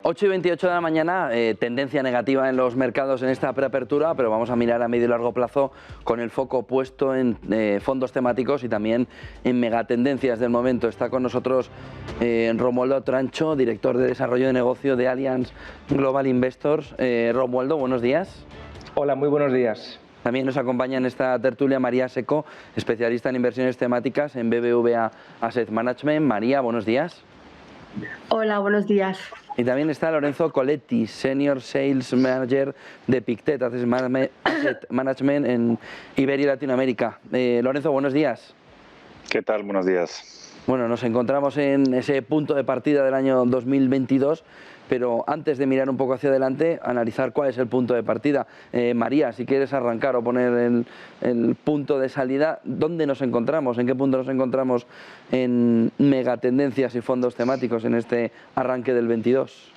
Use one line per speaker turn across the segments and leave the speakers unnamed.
8:28 de la mañana, tendencia negativa en los mercados en esta preapertura, pero vamos a mirar a medio y largo plazo con el foco puesto en fondos temáticos y también en megatendencias del momento. Está con nosotros Romualdo Trancho, director de desarrollo de negocio de Allianz Global Investors. Romualdo, buenos días.
Hola, muy buenos días.
También nos acompaña en esta tertulia María Seco, especialista en inversiones temáticas en BBVA Asset Management. María, buenos días.
Hola, buenos días.
Y también está Lorenzo Coletti, Senior Sales Manager de Pictet Asset Management en Iberia y Latinoamérica. Lorenzo, buenos días.
¿Qué tal? Buenos días.
Bueno, nos encontramos en ese punto de partida del año 2022, pero antes de mirar un poco hacia adelante, analizar cuál es el punto de partida. María, si quieres arrancar o poner el punto de salida, ¿dónde nos encontramos? ¿En qué punto nos encontramos en megatendencias y fondos temáticos en este arranque del 22?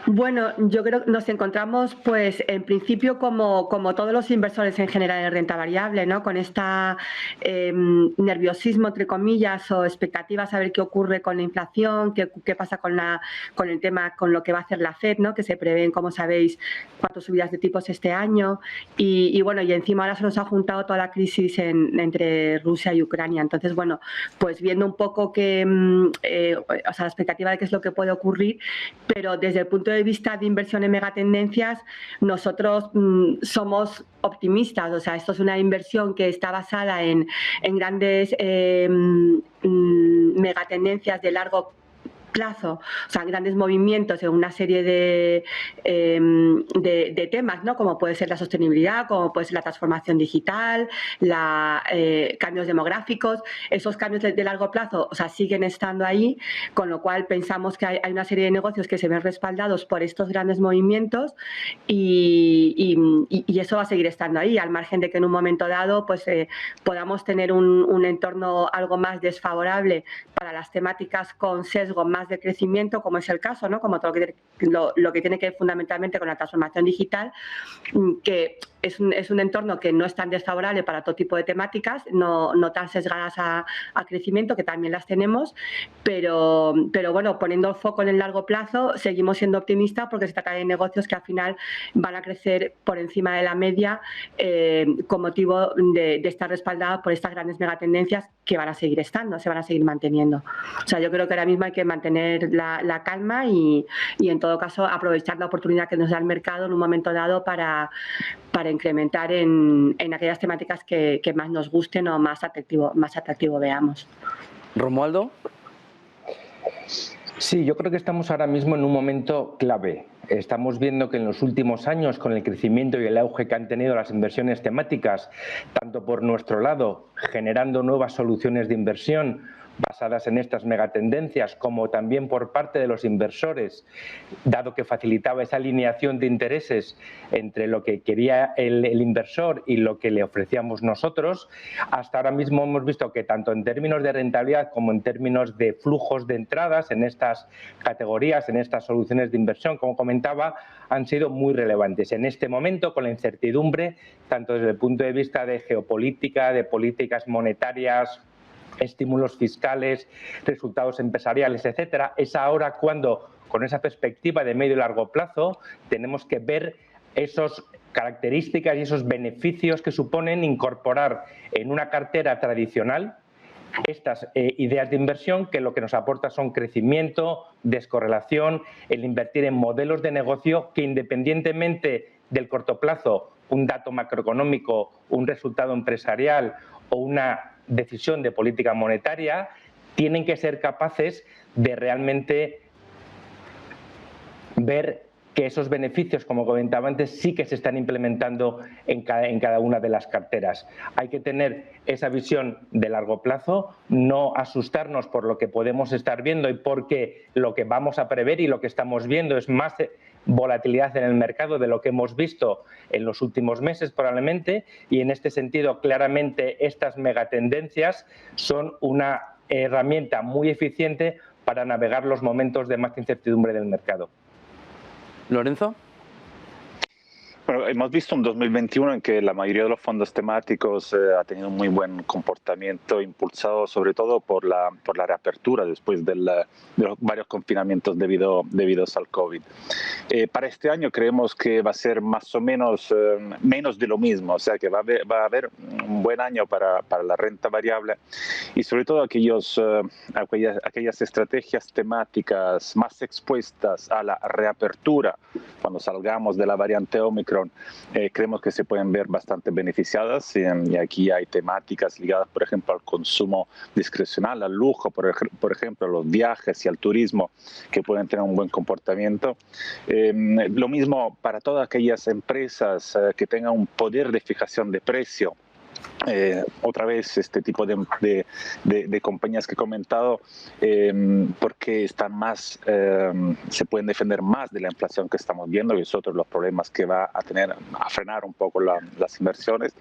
Bueno, yo creo que nos encontramos, pues, en principio como todos los inversores en general en renta variable, ¿no? Con esta nerviosismo, entre comillas, o expectativas a ver qué ocurre con la inflación, qué pasa con el tema, con lo que va a hacer la FED, ¿no? Que se prevén, como sabéis, 4 subidas de tipos este año y bueno, y encima ahora se nos ha juntado toda la crisis entre Rusia y Ucrania. Entonces, bueno, pues viendo un poco o sea, la expectativa de qué es lo que puede ocurrir, pero desde el punto de vista de inversión en megatendencias, nosotros somos optimistas. O sea, esto es una inversión que está basada en grandes megatendencias de largo plazo, o sea, grandes movimientos en una serie de temas, ¿no? Como puede ser la sostenibilidad, como puede ser la transformación digital, cambios demográficos. Esos cambios de largo plazo, o sea, siguen estando ahí, con lo cual pensamos que hay una serie de negocios que se ven respaldados por estos grandes movimientos y eso va a seguir estando ahí, al margen de que en un momento dado pues podamos tener un entorno algo más desfavorable para las temáticas con sesgo más de crecimiento, como es el caso, ¿no? Como todo lo que tiene que ver fundamentalmente con la transformación digital, que es un entorno que no es tan desfavorable para todo tipo de temáticas, no tan sesgadas a crecimiento, que también las tenemos, pero bueno, poniendo el foco en el largo plazo, seguimos siendo optimistas porque se trata de negocios que al final van a crecer por encima de la media con motivo de estar respaldados por estas grandes megatendencias que van a seguir estando, se van a seguir manteniendo. O sea, yo creo que ahora mismo hay que mantener la calma y en todo caso aprovechar la oportunidad que nos da el mercado en un momento dado para incrementar en aquellas temáticas que más nos gusten o más atractivo veamos.
Romualdo.
Sí, yo creo que estamos ahora mismo en un momento clave. Estamos viendo que en los últimos años, con el crecimiento y el auge que han tenido las inversiones temáticas, tanto por nuestro lado, generando nuevas soluciones de inversión basadas en estas megatendencias, como también por parte de los inversores, dado que facilitaba esa alineación de intereses entre lo que quería el inversor y lo que le ofrecíamos nosotros. Hasta ahora mismo hemos visto que tanto en términos de rentabilidad como en términos de flujos de entradas en estas categorías, en estas soluciones de inversión, como comentaba, han sido muy relevantes. En este momento, con la incertidumbre, tanto desde el punto de vista de geopolítica, de políticas monetarias, estímulos fiscales, resultados empresariales, etcétera, es ahora cuando, con esa perspectiva de medio y largo plazo, tenemos que ver esas características y esos beneficios que suponen incorporar en una cartera tradicional estas ideas de inversión, que lo que nos aporta son crecimiento, descorrelación, el invertir en modelos de negocio que, independientemente del corto plazo, un dato macroeconómico, un resultado empresarial o una decisión de política monetaria, tienen que ser capaces de realmente ver que esos beneficios, como comentaba antes, sí que se están implementando en cada una de las carteras. Hay que tener esa visión de largo plazo, no asustarnos por lo que podemos estar viendo y porque lo que vamos a prever y lo que estamos viendo es más volatilidad en el mercado de lo que hemos visto en los últimos meses probablemente, y en este sentido claramente estas megatendencias son una herramienta muy eficiente para navegar los momentos de más incertidumbre del mercado.
Lorenzo.
Bueno, Bueno, hemos visto un 2021 en que la mayoría de los fondos temáticos ha tenido un muy buen comportamiento, impulsado sobre todo por la reapertura después de los varios confinamientos debidos al COVID. Para este año creemos que va a ser más o menos menos de lo mismo, o sea que va a haber un buen año para la renta variable y sobre todo aquellas estrategias temáticas más expuestas a la reapertura cuando salgamos de la variante Omicron, creemos que se pueden ver bastante beneficiadas y aquí hay temáticas ligadas, por ejemplo, al consumo discrecional, al lujo, por ejemplo, a los viajes y al turismo que pueden tener un buen comportamiento. Lo mismo para todas aquellas empresas que tengan un poder de fijación de precio. Otra vez este tipo de compañías que he comentado porque están más se pueden defender más de la inflación que estamos viendo y es otro de los problemas que va a frenar un poco las inversiones.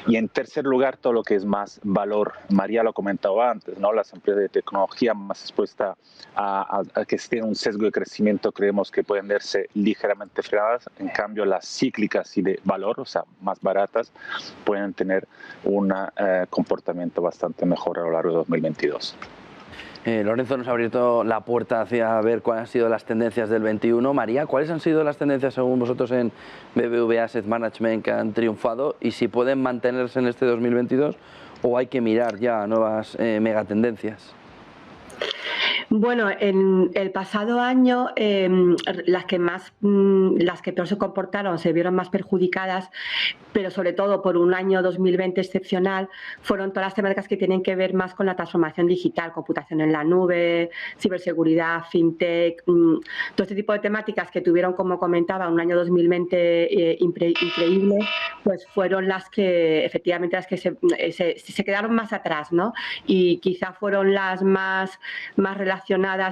Y en tercer lugar, todo lo que es más valor. María lo comentaba antes, ¿no? Las empresas de tecnología más expuestas a que tienen un sesgo de crecimiento creemos que pueden verse ligeramente frenadas. En cambio, las cíclicas y de valor, o sea, más baratas, pueden tener un comportamiento bastante mejor a lo largo de 2022.
Lorenzo nos ha abierto la puerta hacia ver cuáles han sido las tendencias del 21. María, ¿cuáles han sido las tendencias según vosotros en BBVA Asset Management que han triunfado y si pueden mantenerse en este 2022 o hay que mirar ya nuevas megatendencias?
Bueno, en el pasado año las que peor se comportaron, se vieron más perjudicadas, pero sobre todo por un año 2020 excepcional, fueron todas las temáticas que tienen que ver más con la transformación digital, computación en la nube, ciberseguridad, fintech, todo este tipo de temáticas que tuvieron, como comentaba, un año 2020 increíble, pues fueron las que efectivamente se quedaron más atrás, ¿no? Y quizá fueron las más relacionadas,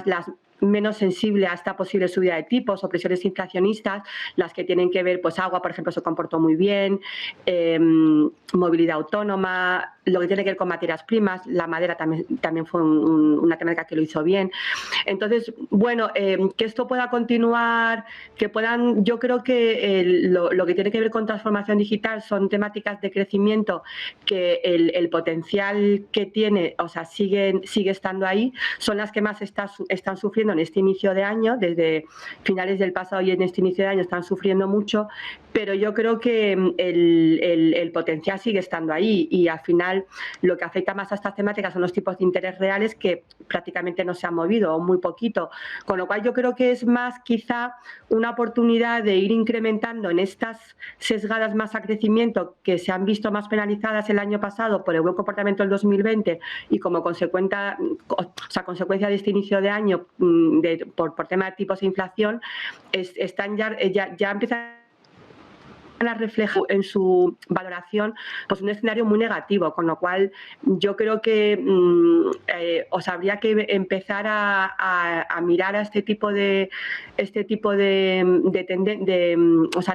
las menos sensibles a esta posible subida de tipos o presiones inflacionistas, las que tienen que ver, pues agua, por ejemplo, se comportó muy bien, movilidad autónoma, lo que tiene que ver con materias primas, la madera también fue una temática que lo hizo bien. Entonces, bueno, que esto pueda continuar, que puedan, yo creo que lo que tiene que ver con transformación digital son temáticas de crecimiento que el potencial que tiene, o sea, sigue estando ahí, son las que más están sufriendo en este inicio de año, desde finales del pasado y en este inicio de año están sufriendo mucho, pero yo creo que el potencial sigue estando ahí y al final lo que afecta más a estas temáticas son los tipos de interés reales que prácticamente no se han movido o muy poquito, con lo cual yo creo que es más quizá una oportunidad de ir incrementando en estas sesgadas más a crecimiento que se han visto más penalizadas el año pasado por el buen comportamiento del 2020 y como consecuencia de este inicio de año por tema de tipos de inflación, están ya empiezan a reflejar en su valoración pues un escenario muy negativo, con lo cual yo creo que habría que empezar a mirar a este tipo de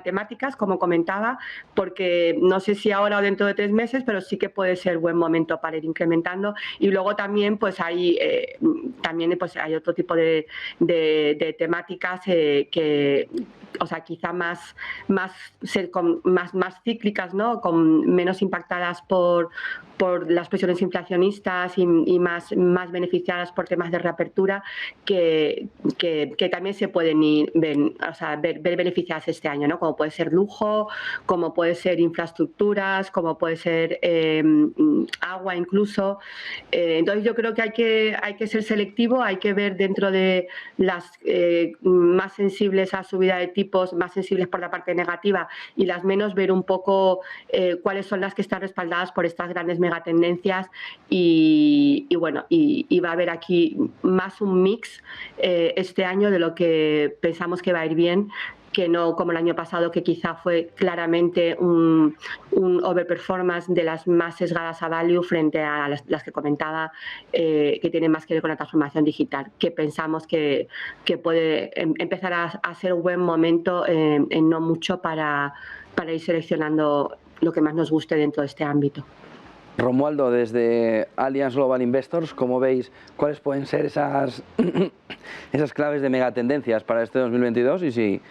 temáticas, como comentaba, porque no sé si ahora o dentro de 3 meses, pero sí que puede ser buen momento para ir incrementando. Y luego también pues hay otro tipo de temáticas que quizá más cíclicas, ¿no? Con menos impactadas por las presiones inflacionistas y más beneficiadas por temas de reapertura que también se pueden ver beneficiadas este año, ¿no? Como puede ser lujo, como puede ser infraestructuras, como puede ser agua incluso. Entonces yo creo que hay que ser selectivo, hay que ver dentro de las más sensibles a subida de tipos, más sensibles por la parte negativa y las menos, ver un poco cuáles son las que están respaldadas por estas grandes megatendencias y va a haber aquí más un mix este año de lo que pensamos que va a ir bien, que no como el año pasado, que quizá fue claramente un overperformance de las más sesgadas a value frente a las que comentaba, que tienen más que ver con la transformación digital, que pensamos que puede empezar a ser un buen momento en no mucho para ir seleccionando lo que más nos guste dentro de este ámbito.
Romualdo, desde Allianz Global Investors, ¿cómo veis cuáles pueden ser esas esas claves de megatendencias para este 2022 y si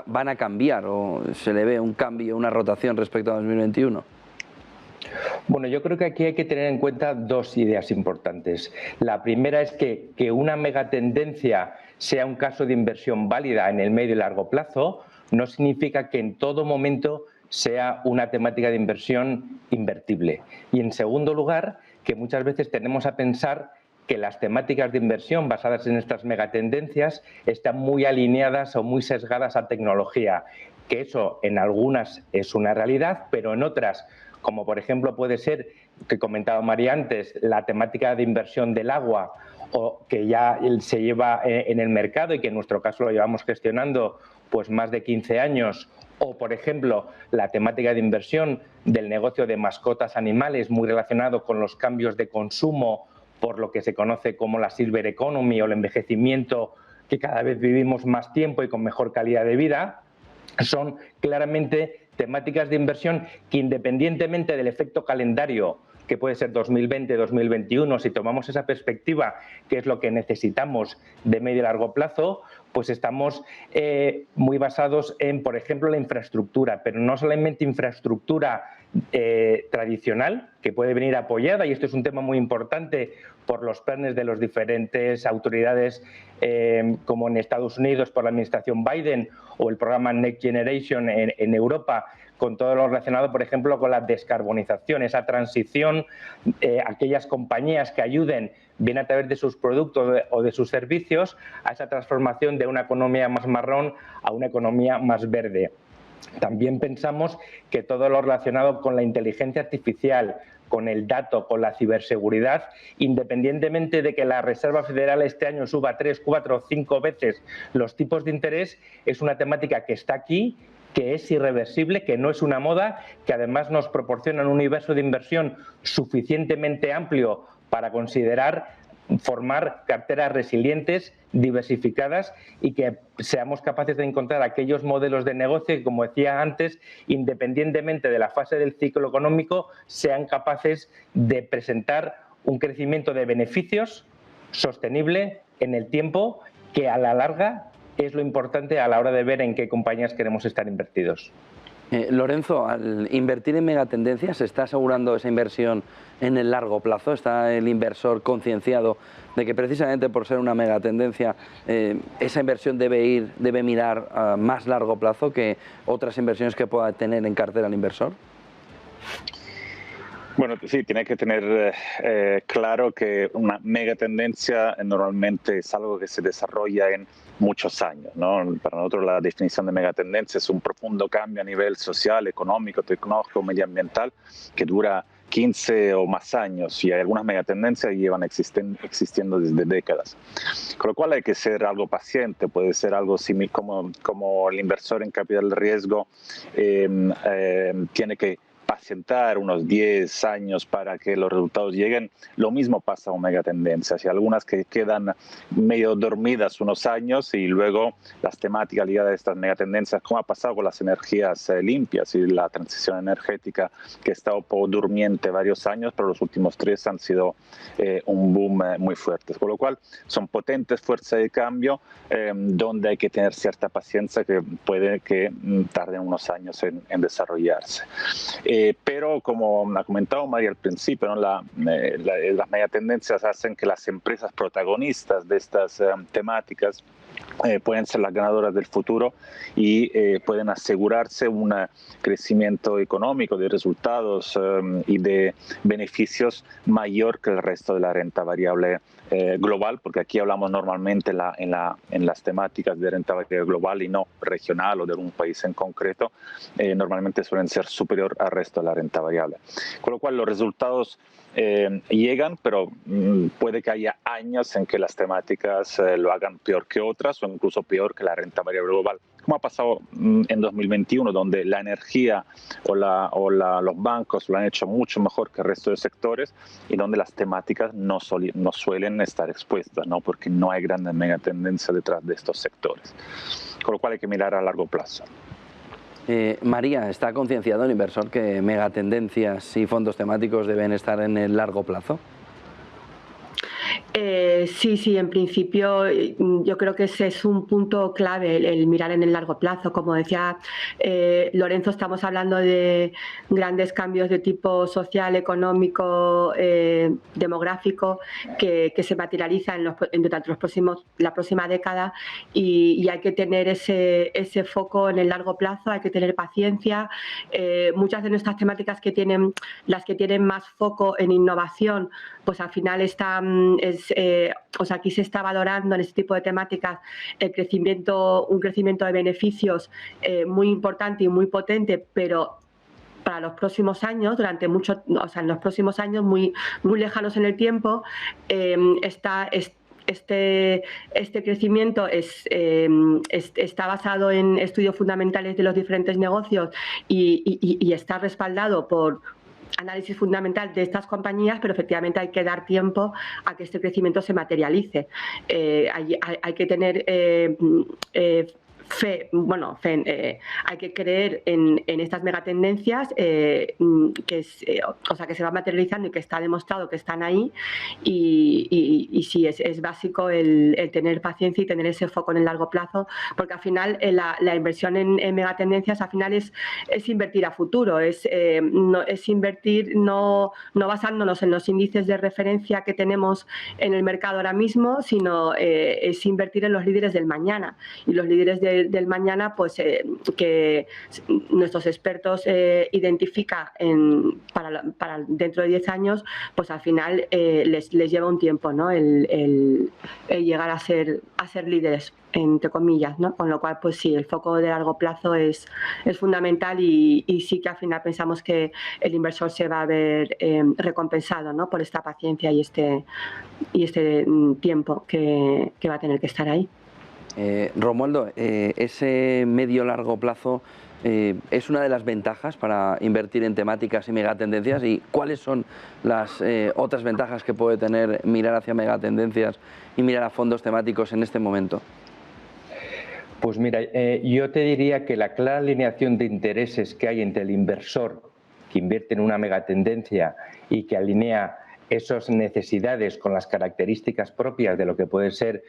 van a cambiar o se le ve un cambio, una rotación respecto a 2021.
Bueno, yo creo que aquí hay que tener en cuenta dos ideas importantes. La primera es que una megatendencia sea un caso de inversión válida en el medio y largo plazo, no significa que en todo momento sea una temática de inversión invertible. Y en segundo lugar, que muchas veces tenemos a pensar que las temáticas de inversión basadas en estas megatendencias están muy alineadas o muy sesgadas a tecnología, que eso en algunas es una realidad, pero en otras, como por ejemplo puede ser, que comentaba María antes, la temática de inversión del agua, o que ya se lleva en el mercado y que en nuestro caso lo llevamos gestionando pues más de 15 años, o por ejemplo la temática de inversión del negocio de mascotas animales muy relacionado con los cambios de consumo por lo que se conoce como la Silver Economy o el envejecimiento, que cada vez vivimos más tiempo y con mejor calidad de vida, son claramente temáticas de inversión que, independientemente del efecto calendario, que puede ser 2020-2021, si tomamos esa perspectiva, que es lo que necesitamos de medio y largo plazo, pues estamos muy basados en, por ejemplo, la infraestructura, pero no solamente infraestructura tradicional, que puede venir apoyada, y esto es un tema muy importante por los planes de las diferentes autoridades, como en Estados Unidos por la administración Biden o el programa Next Generation en Europa, con todo lo relacionado, por ejemplo, con la descarbonización, esa transición, aquellas compañías que ayuden, bien a través de sus productos o de sus servicios, a esa transformación de una economía más marrón a una economía más verde. También pensamos que todo lo relacionado con la inteligencia artificial, con el dato, con la ciberseguridad, independientemente de que la Reserva Federal este año suba 3, 4 o 5 veces los tipos de interés, es una temática que está aquí, que es irreversible, que no es una moda, que además nos proporciona un universo de inversión suficientemente amplio para considerar formar carteras resilientes, diversificadas, y que seamos capaces de encontrar aquellos modelos de negocio que, como decía antes, independientemente de la fase del ciclo económico, sean capaces de presentar un crecimiento de beneficios sostenible en el tiempo, que a la larga es lo importante a la hora de ver en qué compañías queremos estar invertidos.
Lorenzo, al invertir en megatendencias, ¿se está asegurando esa inversión en el largo plazo? ¿Está el inversor concienciado de que precisamente por ser una megatendencia esa inversión debe mirar a más largo plazo que otras inversiones que pueda tener en cartera el inversor?
Bueno, sí, tiene que tener claro que una megatendencia normalmente es algo que se desarrolla en muchos años, ¿no? Para nosotros la definición de megatendencia es un profundo cambio a nivel social, económico, tecnológico, medioambiental que dura 15 o más años, y hay algunas megatendencias que llevan existiendo desde décadas. Con lo cual hay que ser algo paciente, puede ser algo similar como el inversor en capital de riesgo tiene que pacientar unos 10 años para que los resultados lleguen. Lo mismo pasa con megatendencias, y algunas que quedan medio dormidas unos años y luego las temáticas ligadas a estas megatendencias, como ha pasado con las energías limpias y la transición energética, que ha estado durmiente varios años, pero los últimos 3 han sido un boom muy fuerte. Con lo cual son potentes fuerzas de cambio donde hay que tener cierta paciencia, que puede que tarden unos años en desarrollarse. Pero como ha comentado María al principio, ¿no? Las megatendencias hacen que las empresas protagonistas de estas temáticas pueden ser las ganadoras del futuro y pueden asegurarse un crecimiento económico de resultados y de beneficios mayor que el resto de la renta variable global, porque aquí hablamos normalmente en las temáticas de renta variable global y no regional o de un país en concreto, normalmente suelen ser superior al resto de la renta variable. Con lo cual los resultados llegan, pero puede que haya años en que las temáticas lo hagan peor que otras o incluso peor que la renta variable global, como ha pasado en 2021, donde la energía o los bancos lo han hecho mucho mejor que el resto de sectores, y donde las temáticas no suelen estar expuestas, ¿no? Porque no hay grandes megatendencias detrás de estos sectores. Con lo cual hay que mirar a largo plazo.
María, ¿está concienciado el inversor que megatendencias y fondos temáticos deben estar en el largo plazo?
Sí, en principio yo creo que ese es un punto clave, el mirar en el largo plazo. Como decía Lorenzo, estamos hablando de grandes cambios de tipo social, económico, demográfico, que se materializan durante la próxima década, y hay que tener ese foco en el largo plazo, hay que tener paciencia. Muchas de nuestras temáticas las que tienen más foco en innovación, pues al final aquí se está valorando en este tipo de temáticas un crecimiento de beneficios muy importante y muy potente, pero para los próximos años, en los próximos años muy lejanos en el tiempo, este crecimiento está basado en estudios fundamentales de los diferentes negocios y está respaldado por análisis fundamental de estas compañías, pero efectivamente hay que dar tiempo a que este crecimiento se materialice. Hay que tener hay que creer en estas megatendencias que se van materializando y que está demostrado que están ahí, y sí, es básico el tener paciencia y tener ese foco en el largo plazo, porque al final la inversión en megatendencias al final es invertir a futuro, es invertir no basándonos en los índices de referencia que tenemos en el mercado ahora mismo, sino es invertir en los líderes del mañana, y los líderes del mañana, pues que nuestros expertos identifican para dentro de 10 años, pues al final les lleva un tiempo, ¿no? el llegar a ser líderes, entre comillas, ¿no? Con lo cual, pues sí, el foco de largo plazo es fundamental, y sí que al final pensamos que el inversor se va a ver recompensado, ¿no? Por esta paciencia y este tiempo que va a tener que estar ahí.
Romualdo, ese medio-largo plazo es una de las ventajas para invertir en temáticas y megatendencias. ¿Y cuáles son las otras ventajas que puede tener mirar hacia megatendencias y mirar a fondos temáticos en este momento?
Pues mira, yo te diría que la clara alineación de intereses que hay entre el inversor que invierte en una megatendencia y que alinea esas necesidades con las características propias de lo que puede ser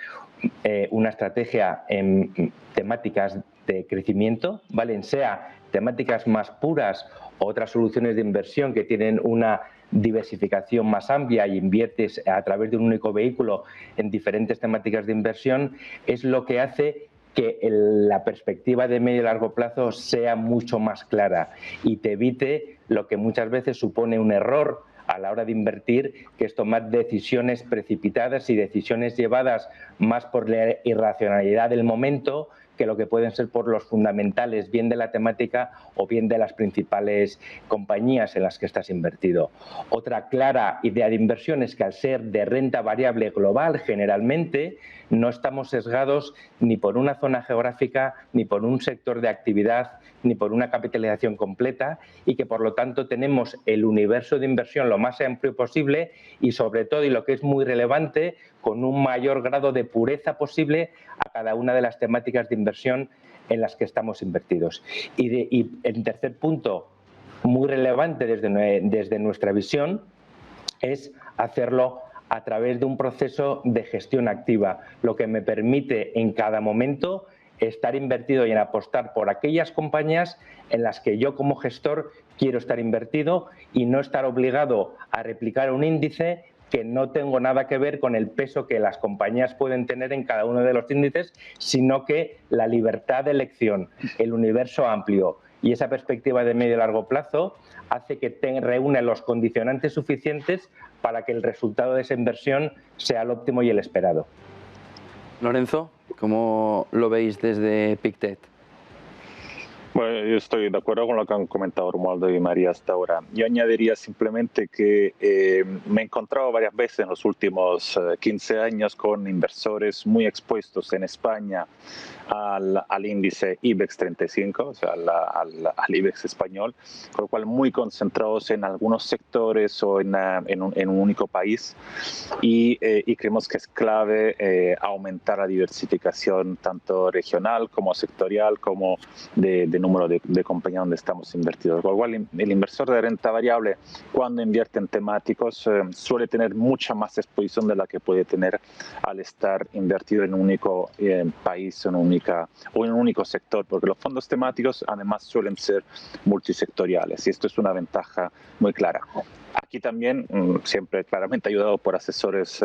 una estrategia en temáticas de crecimiento, ¿vale? Sea temáticas más puras o otras soluciones de inversión que tienen una diversificación más amplia y inviertes a través de un único vehículo en diferentes temáticas de inversión, es lo que hace que la perspectiva de medio y largo plazo sea mucho más clara y te evite lo que muchas veces supone un error a la hora de invertir, que es tomar decisiones precipitadas y decisiones llevadas más por la irracionalidad del momento que lo que pueden ser por los fundamentales, bien de la temática o bien de las principales compañías en las que estás invertido. Otra clara idea de inversión es que al ser de renta variable global, generalmente no estamos sesgados ni por una zona geográfica, ni por un sector de actividad, ni por una capitalización completa, y que por lo tanto tenemos el universo de inversión lo más amplio posible y sobre todo, y lo que es muy relevante, con un mayor grado de pureza posible a cada una de las temáticas de inversión en las que estamos invertidos. Y el tercer punto, muy relevante desde nuestra visión, es hacerlo a través de un proceso de gestión activa, lo que me permite en cada momento estar invertido y en apostar por aquellas compañías en las que yo como gestor quiero estar invertido y no estar obligado a replicar un índice que no tengo nada que ver con el peso que las compañías pueden tener en cada uno de los índices, sino que la libertad de elección, el universo amplio y esa perspectiva de medio y largo plazo hace que reúne los condicionantes suficientes para que el resultado de esa inversión sea el óptimo y el esperado.
Lorenzo, ¿cómo lo veis desde Pictet?
Bueno, yo estoy de acuerdo con lo que han comentado Romualdo y María hasta ahora. Yo añadiría simplemente que me he encontrado varias veces en los últimos 15 años con inversores muy expuestos en España al índice IBEX 35, o sea, al IBEX español, con lo cual muy concentrados en algunos sectores o en un único país, y creemos que es clave aumentar la diversificación tanto regional como sectorial como de número de compañías donde estamos invertidos. Con lo cual, el inversor de renta variable, cuando invierte en temáticos, suele tener mucha más exposición de la que puede tener al estar invertido en un único país o en un único sector, porque los fondos temáticos además suelen ser multisectoriales y esto es una ventaja muy clara. Aquí también, siempre claramente ayudado por asesores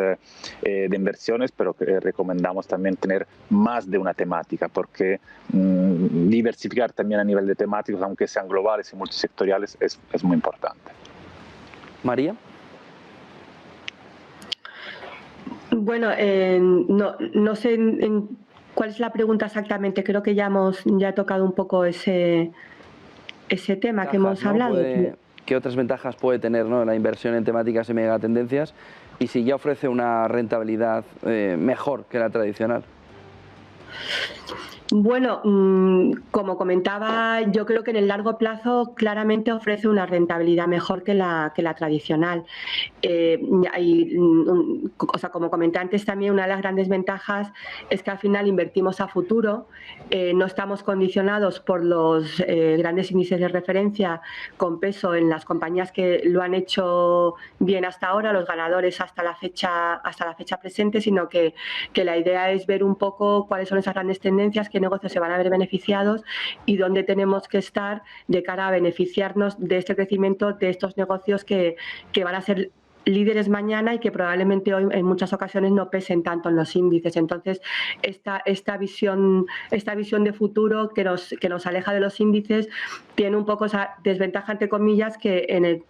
de inversiones, pero que recomendamos también tener más de una temática, porque diversificar también a nivel de temáticos, aunque sean globales y multisectoriales, es muy importante.
María.
Bueno, no sé cuál es la pregunta exactamente. Creo que ya he tocado un poco ese tema que hemos hablado.
¿Qué otras ventajas puede tener, ¿no?, la inversión en temáticas y megatendencias? Y si ya ofrece una rentabilidad mejor que la tradicional.
Bueno, como comentaba, yo creo que en el largo plazo claramente ofrece una rentabilidad mejor que la tradicional. Como comenté antes, también una de las grandes ventajas es que al final invertimos a futuro, no estamos condicionados por los grandes índices de referencia con peso en las compañías que lo han hecho bien hasta ahora, los ganadores hasta la fecha presente, sino que la idea es ver un poco cuáles son esas grandes tendencias, qué negocios se van a ver beneficiados y dónde tenemos que estar de cara a beneficiarnos de este crecimiento de estos negocios que van a ser líderes mañana y que probablemente hoy en muchas ocasiones no pesen tanto en los índices. Entonces, esta visión de futuro que nos aleja de los índices tiene un poco esa desventaja, entre comillas, que en el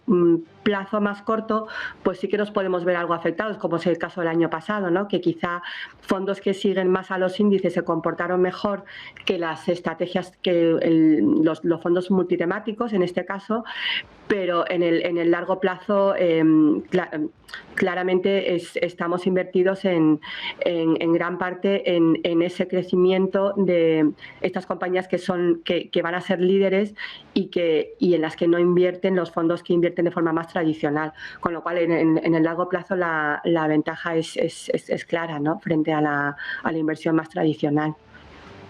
plazo más corto pues sí que nos podemos ver algo afectados, como es el caso del año pasado, ¿no?, que quizá fondos que siguen más a los índices se comportaron mejor que las estrategias, que los fondos multitemáticos en este caso, pero en el largo plazo claramente estamos invertidos en gran parte en ese crecimiento de estas compañías que van a ser líderes y en las que no invierten los fondos que invierten de forma más tradicional, con lo cual en el largo plazo la ventaja es clara, ¿no?, frente a la inversión más tradicional.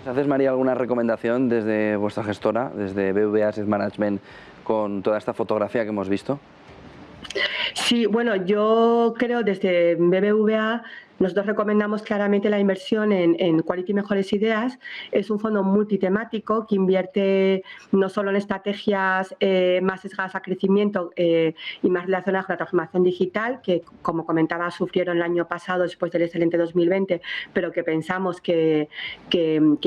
¿Haces, María, alguna recomendación desde vuestra gestora, desde BBVA Asset Management, con toda esta fotografía que hemos visto?
Sí, bueno, yo creo desde BBVA nosotros recomendamos claramente la inversión en Quality Mejores Ideas. Es un fondo multitemático que invierte no solo en estrategias más sesgadas a crecimiento y más relacionadas con la transformación digital, que como comentaba sufrieron el año pasado después del excelente 2020, pero que pensamos que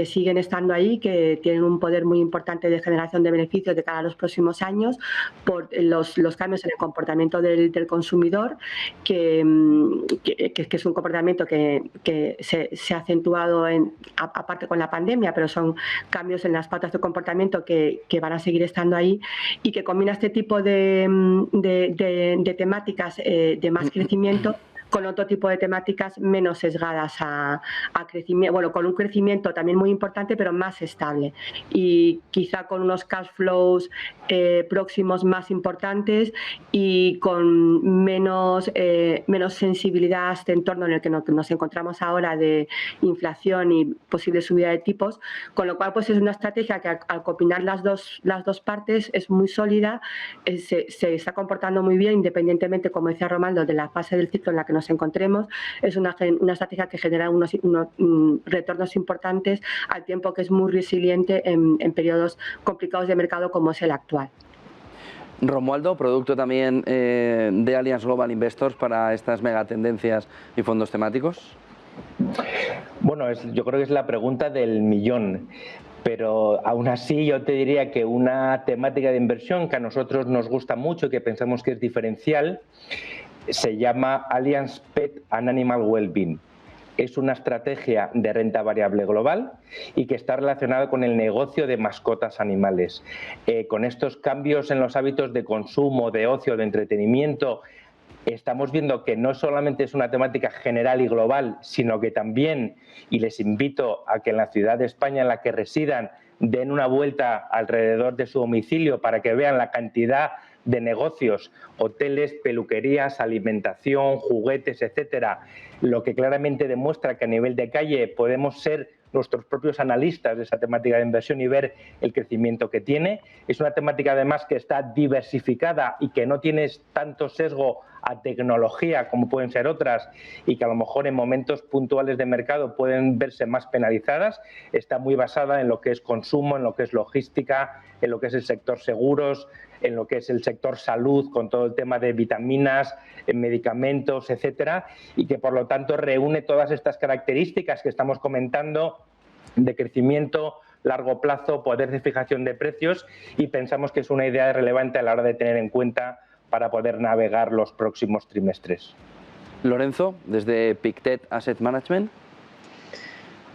siguen estando ahí, que tienen un poder muy importante de generación de beneficios de cara a los próximos años por los cambios en el comportamiento del consumidor, que es un comportamiento que se ha acentuado aparte con la pandemia, pero son cambios en las pautas de comportamiento que van a seguir estando ahí y que combina este tipo de temáticas de más crecimiento con otro tipo de temáticas menos sesgadas a crecimiento, bueno, con un crecimiento también muy importante, pero más estable y quizá con unos cash flows próximos más importantes y con menos sensibilidad a este entorno en el que nos encontramos ahora de inflación y posible subida de tipos, con lo cual pues es una estrategia que al combinar las dos partes es muy sólida, se está comportando muy bien independientemente, como decía Romaldo, de la fase del ciclo en la que nos encontremos. Es una estrategia que genera unos retornos importantes al tiempo que es muy resiliente en periodos complicados de mercado como es el actual.
Romualdo, producto también de Allianz Global Investors para estas megatendencias y fondos temáticos.
Bueno, yo creo que es la pregunta del millón. Pero aún así yo te diría que una temática de inversión que a nosotros nos gusta mucho y que pensamos que es diferencial se llama Allianz Pet and Animal Wellbeing. Es una estrategia de renta variable global y que está relacionada con el negocio de mascotas animales. Con estos cambios en los hábitos de consumo, de ocio, de entretenimiento, estamos viendo que no solamente es una temática general y global, sino que también, y les invito a que en la ciudad de España en la que residan den una vuelta alrededor de su domicilio para que vean la cantidad de negocios, hoteles, peluquerías, alimentación, juguetes, etcétera, lo que claramente demuestra que a nivel de calle podemos ser nuestros propios analistas de esa temática de inversión y ver el crecimiento que tiene. Es una temática además que está diversificada y que no tiene tanto sesgo a tecnología como pueden ser otras y que a lo mejor en momentos puntuales de mercado pueden verse más penalizadas. Está muy basada en lo que es consumo, en lo que es logística, en lo que es el sector seguros, en lo que es el sector salud, con todo el tema de vitaminas, medicamentos, etcétera, y que por lo tanto reúne todas estas características que estamos comentando de crecimiento, largo plazo, poder de fijación de precios, y pensamos que es una idea relevante a la hora de tener en cuenta para poder navegar los próximos trimestres.
Lorenzo, desde Pictet Asset Management.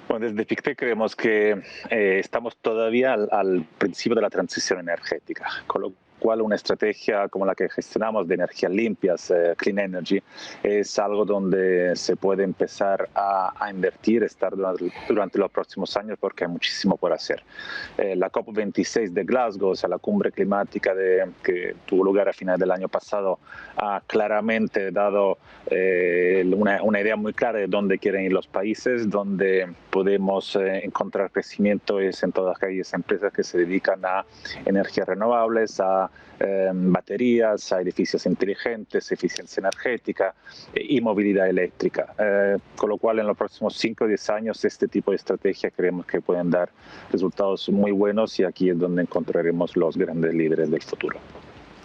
Bueno, desde Pictet creemos que estamos todavía al principio de la transición energética, con lo cual una estrategia como la que gestionamos de energías limpias, Clean Energy, es algo donde se puede empezar a invertir, estar durante los próximos años, porque hay muchísimo por hacer. La COP26 de Glasgow, o sea, la cumbre climática que tuvo lugar a finales del año pasado, ha claramente dado una idea muy clara de dónde quieren ir los países, donde podemos encontrar crecimiento es en todas aquellas empresas que se dedican a energías renovables, a baterías, a edificios inteligentes, eficiencia energética y movilidad eléctrica. Con lo cual en los próximos 5 o 10 años este tipo de estrategia creemos que pueden dar resultados muy buenos, y aquí es donde encontraremos los grandes líderes del futuro.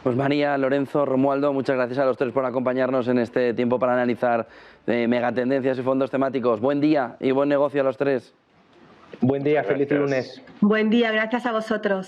Pues María, Lorenzo, Romualdo, muchas gracias a los tres por acompañarnos en este tiempo para analizar megatendencias y fondos temáticos. Buen día y buen negocio a los tres.
Buen día, feliz lunes.
Buen día, gracias a vosotros.